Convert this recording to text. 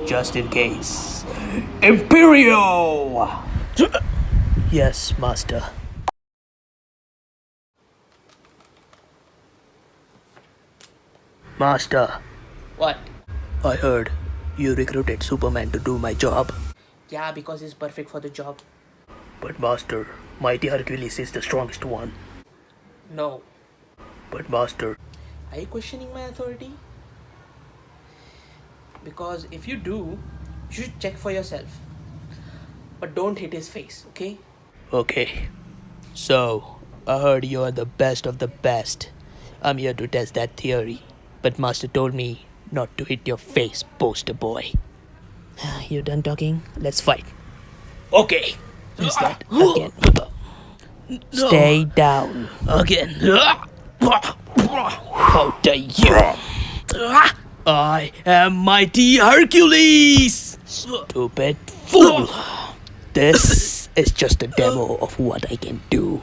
just in case. Imperio! Yes, master. Master, What? I heard you recruited Superman to do my job. Yeah, because he's perfect for the job. But master, mighty Hercules is the strongest one. No. But master, Are you questioning my authority? Because if you do, you should check for yourself. But don't hit his face, okay? okay. So, I heard you are the best of the best. I'm here to test that theory. But master told me not to hit your face, poster boy. You done talking? Let's fight. Okay. Is that again? Stay down. Again. How dare you? I am mighty Hercules! Stupid fool. This is just a demo of what I can do.